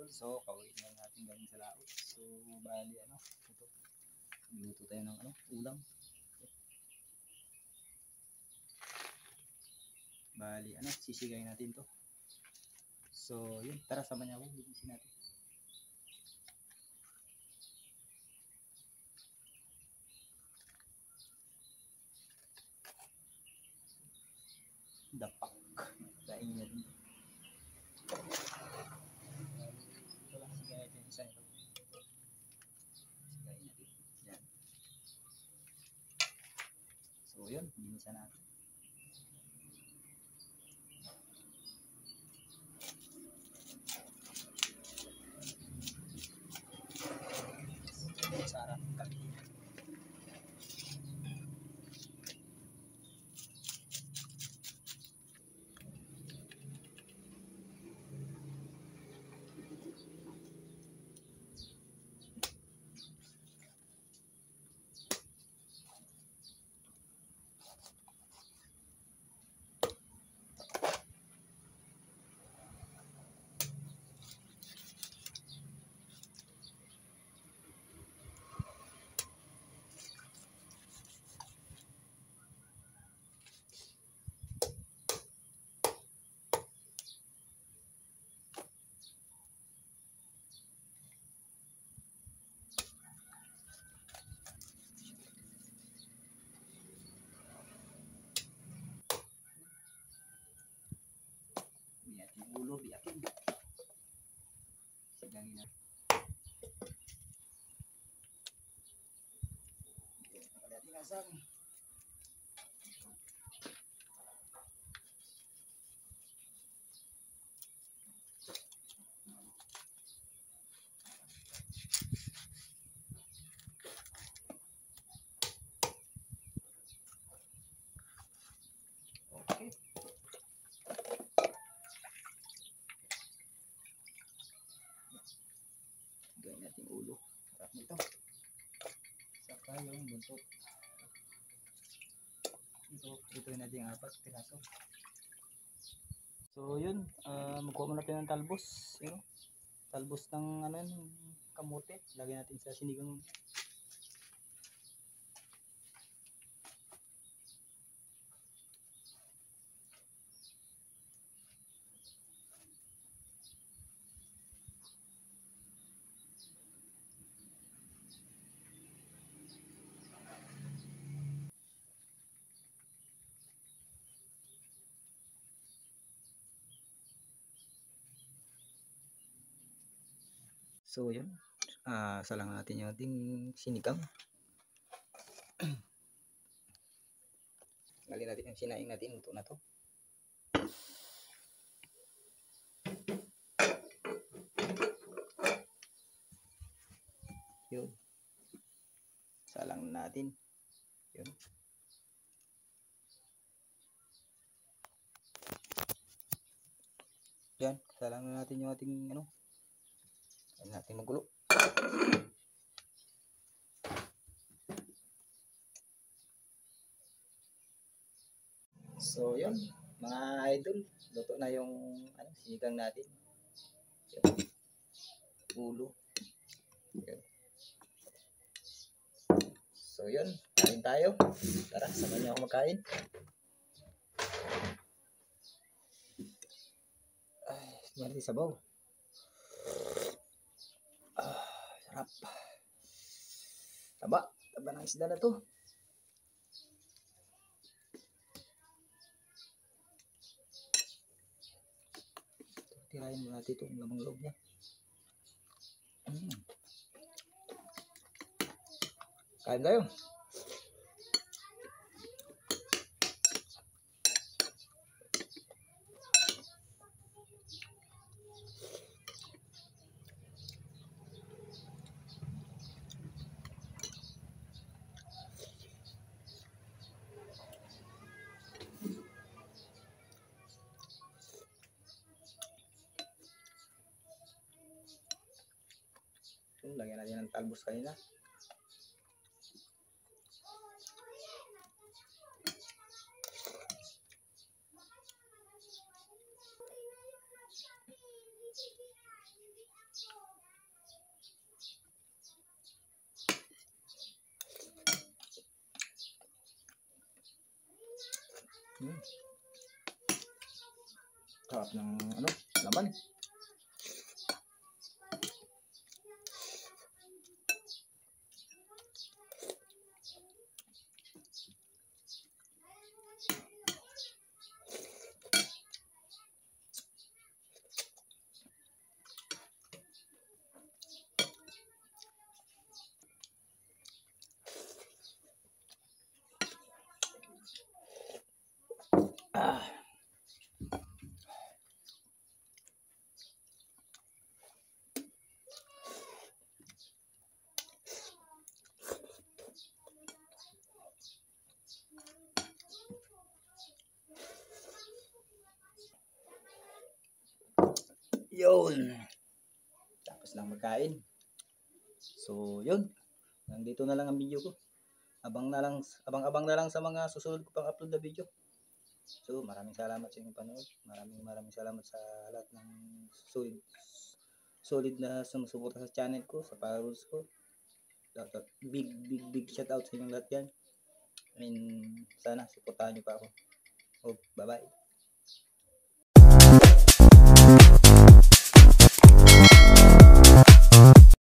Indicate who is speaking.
Speaker 1: idol. So, kawin na natin gawin sa laot. So, bali ano, ito. Luto tayo ng ano, ulam. Bali ano, sisigayin natin to. So, yun, tara sama niya ako, linisin natin. Dapak. Kain natin. Ito lang, sigayin natin isa ito. Sigayin natin. Yan. So, yun, linisan natin. Sarap kami. Biyakin ulo, biyakin. Sigangin natin. Biyakin asam. Okay. Gawin natin ulo. Harap nito. Saka yung buntot. Ito natin yung 4 piraso. So yun, magkuha muna tayo ng talbos. Yun, talbos ng ano, kamote. Lagyan natin sa sinigang. So yun, salang natin yung ating sinigang. Lagyan natin yung sinaing natin, ito na to. Yun, salang natin. Yun. Yan, salang na natin yung ating ano. Ayan natin magulo. So yun, mga idol, luto na yung ano, sinigang natin. Yun. Ulo. Yun. So yun, kain tayo. Tara, sama niyo ako magkain. Ay, mali sabaw. Sarap. Taba ng isda na to. Tirahin mo natin itong lamang loob niya. Kain tayo. Lagyan natin ng talbos kanina. Sarap ng ano, laman. Ah. Yun. Tapos lang magkain. So, yun. Nandito na lang ang video ko. Abang-abang na lang sa mga susunod ko pang upload na video. So, maraming salamat sa inyong panood. Maraming salamat sa lahat ng solid na sumusuporta sa channel ko, sa followers ko. Big shout out sa inyong lahat yan. And sana suportahan niyo pa ako. Oh, bye-bye.